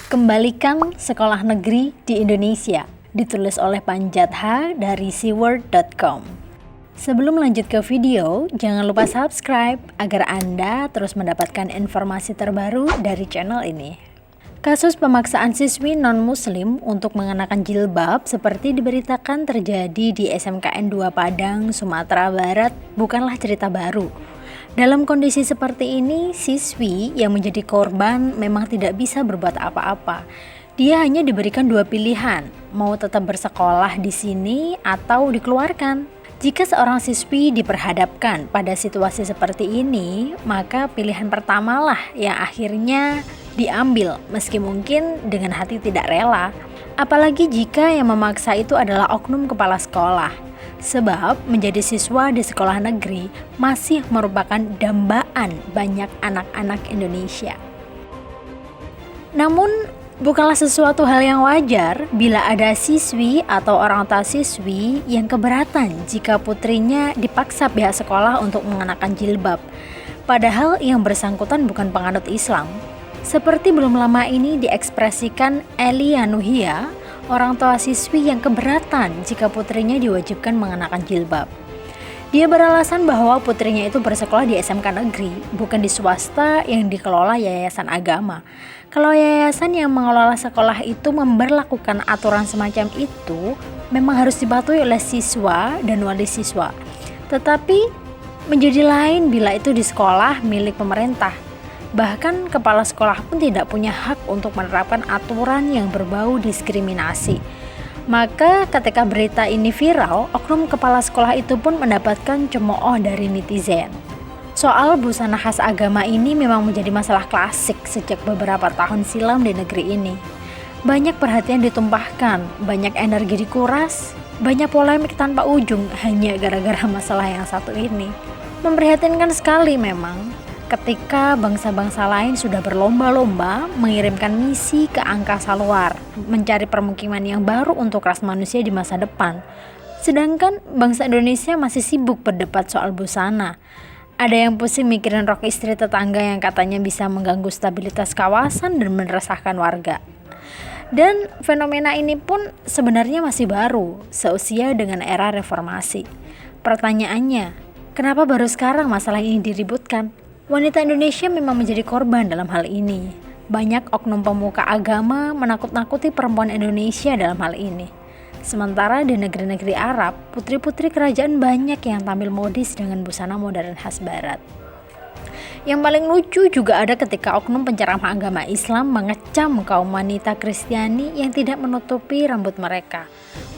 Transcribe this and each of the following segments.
Kembalikan Sekolah Negeri di Indonesia, ditulis oleh Panjatha dari seaword.com. Sebelum lanjut ke video, jangan lupa subscribe agar Anda terus mendapatkan informasi terbaru dari channel ini. Kasus pemaksaan siswi non-muslim untuk mengenakan jilbab seperti diberitakan terjadi di SMKN 2 Padang, Sumatera Barat bukanlah cerita baru. Dalam kondisi seperti ini, siswi yang menjadi korban memang tidak bisa berbuat apa-apa. Dia hanya diberikan dua pilihan, mau tetap bersekolah di sini atau dikeluarkan. Jika seorang siswi diperhadapkan pada situasi seperti ini, maka pilihan pertamalah yang akhirnya diambil meski mungkin dengan hati tidak rela. Apalagi jika yang memaksa itu adalah oknum kepala sekolah. Sebab menjadi siswa di sekolah negeri masih merupakan dambaan banyak anak-anak Indonesia. Namun bukanlah sesuatu hal yang wajar bila ada siswi atau orang tua siswi yang keberatan jika putrinya dipaksa pihak sekolah untuk mengenakan jilbab. Padahal yang bersangkutan bukan penganut Islam. Seperti belum lama ini diekspresikan Elia Nuhia, orang tua siswi yang keberatan jika putrinya diwajibkan mengenakan jilbab. Dia beralasan bahwa putrinya itu bersekolah di SMK negeri, bukan di swasta yang dikelola yayasan agama. Kalau yayasan yang mengelola sekolah itu memberlakukan aturan semacam itu, memang harus dipatuhi oleh siswa dan wali siswa. Tetapi menjadi lain bila itu di sekolah milik pemerintah. Bahkan kepala sekolah pun tidak punya hak untuk menerapkan aturan yang berbau diskriminasi. Maka ketika berita ini viral, oknum kepala sekolah itu pun mendapatkan cemooh dari netizen. Soal busana khas agama ini memang menjadi masalah klasik sejak beberapa tahun silam di negeri ini. Banyak perhatian ditumpahkan, banyak energi dikuras, banyak polemik tanpa ujung hanya gara-gara masalah yang satu ini. Memprihatinkan sekali memang. Ketika bangsa-bangsa lain sudah berlomba-lomba mengirimkan misi ke angkasa luar, mencari permukiman yang baru untuk ras manusia di masa depan. Sedangkan bangsa Indonesia masih sibuk berdebat soal busana. Ada yang pusing mikirin rok istri tetangga yang katanya bisa mengganggu stabilitas kawasan dan meresahkan warga. Dan fenomena ini pun sebenarnya masih baru, seusia dengan era reformasi. Pertanyaannya, kenapa baru sekarang masalah ini diributkan? Wanita Indonesia memang menjadi korban dalam hal ini. Banyak oknum pemuka agama menakut-nakuti perempuan Indonesia dalam hal ini. Sementara di negeri-negeri Arab, putri-putri kerajaan banyak yang tampil modis dengan busana modern khas barat. Yang paling lucu juga ada ketika oknum penceramah agama Islam mengecam kaum wanita Kristiani yang tidak menutupi rambut mereka.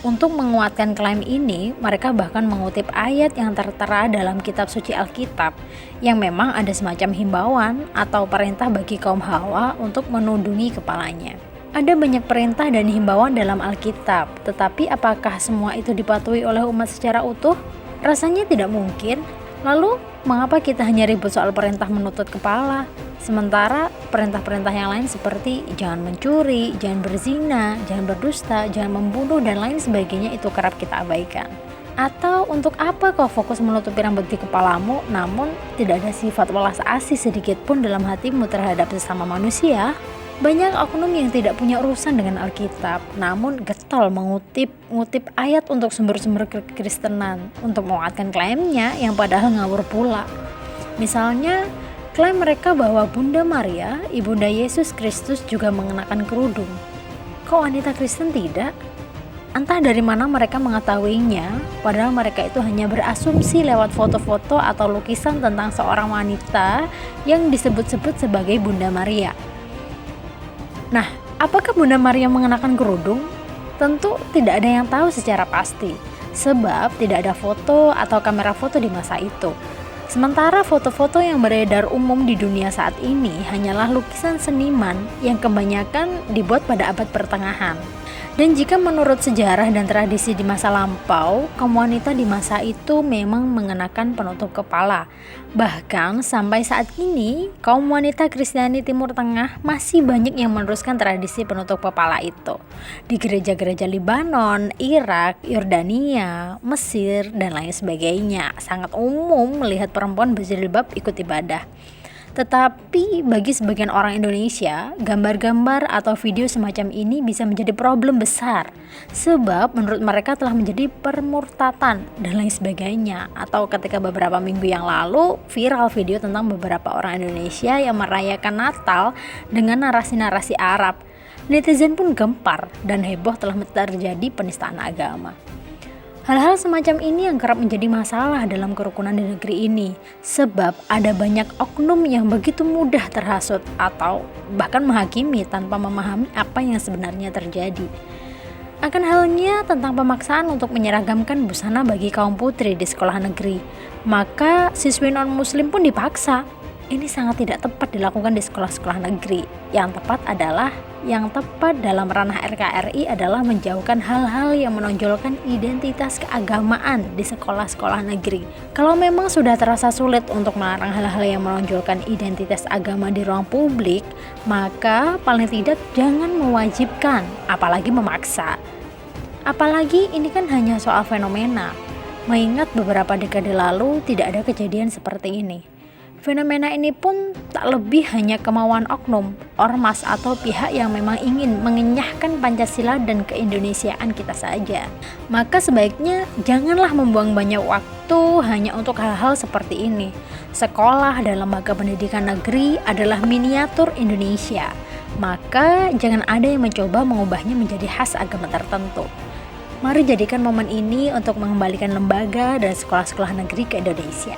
Untuk menguatkan klaim ini, mereka bahkan mengutip ayat yang tertera dalam kitab suci Alkitab yang memang ada semacam himbauan atau perintah bagi kaum Hawa untuk menundungi kepalanya. Ada banyak perintah dan himbauan dalam Alkitab, tetapi apakah semua itu dipatuhi oleh umat secara utuh? Rasanya tidak mungkin. Lalu, mengapa kita hanya ribut soal perintah menutup kepala? Sementara perintah-perintah yang lain seperti jangan mencuri, jangan berzina, jangan berdusta, jangan membunuh, dan lain sebagainya itu kerap kita abaikan. Atau untuk apa kau fokus menutupi rambut di kepalamu, namun tidak ada sifat welas asih sedikit pun dalam hatimu terhadap sesama manusia? Banyak oknum yang tidak punya urusan dengan Alkitab, namun getol mengutip ayat untuk sumber-sumber kekristenan untuk menguatkan klaimnya yang padahal ngawur pula. Misalnya, klaim mereka bahwa Bunda Maria, Ibunda Yesus Kristus juga mengenakan kerudung. Kok wanita Kristen tidak? Entah dari mana mereka mengetahuinya, padahal mereka itu hanya berasumsi lewat foto-foto atau lukisan tentang seorang wanita yang disebut-sebut sebagai Bunda Maria. Nah, apakah Bunda Maria mengenakan kerudung? Tentu tidak ada yang tahu secara pasti, sebab tidak ada foto atau kamera foto di masa itu. Sementara foto-foto yang beredar umum di dunia saat ini hanyalah lukisan seniman yang kebanyakan dibuat pada abad pertengahan. Dan jika menurut sejarah dan tradisi di masa lampau, kaum wanita di masa itu memang mengenakan penutup kepala. Bahkan sampai saat ini, kaum wanita Kristiani Timur Tengah masih banyak yang meneruskan tradisi penutup kepala itu. Di gereja-gereja Libanon, Irak, Yordania, Mesir, dan lain sebagainya, sangat umum melihat perempuan berjilbab ikut ibadah. Tetapi bagi sebagian orang Indonesia, gambar-gambar atau video semacam ini bisa menjadi problem besar, sebab menurut mereka telah menjadi permurtatan dan lain sebagainya. Atau ketika beberapa minggu yang lalu viral video tentang beberapa orang Indonesia yang merayakan Natal dengan narasi-narasi Arab. Netizen pun gempar dan heboh telah terjadi penistaan agama. Hal-hal semacam ini yang kerap menjadi masalah dalam kerukunan di negeri ini, sebab ada banyak oknum yang begitu mudah terhasut atau bahkan menghakimi tanpa memahami apa yang sebenarnya terjadi. Akan halnya tentang pemaksaan untuk menyeragamkan busana bagi kaum putri di sekolah negeri, maka siswi non-muslim pun dipaksa. Ini sangat tidak tepat dilakukan di sekolah-sekolah negeri. Yang tepat dalam ranah RKRI adalah menjauhkan hal-hal yang menonjolkan identitas keagamaan di sekolah-sekolah negeri. Kalau memang sudah terasa sulit untuk melarang hal-hal yang menonjolkan identitas agama di ruang publik, maka paling tidak jangan mewajibkan, apalagi memaksa. Apalagi ini kan hanya soal fenomena. Mengingat beberapa dekade lalu tidak ada kejadian seperti ini. Fenomena ini pun tak lebih hanya kemauan oknum, ormas atau pihak yang memang ingin mengenyahkan Pancasila dan keindonesiaan kita saja. Maka sebaiknya janganlah membuang banyak waktu hanya untuk hal-hal seperti ini. Sekolah dan lembaga pendidikan negeri adalah miniatur Indonesia. Maka jangan ada yang mencoba mengubahnya menjadi khas agama tertentu. Mari jadikan momen ini untuk mengembalikan lembaga dan sekolah-sekolah negeri ke Indonesia.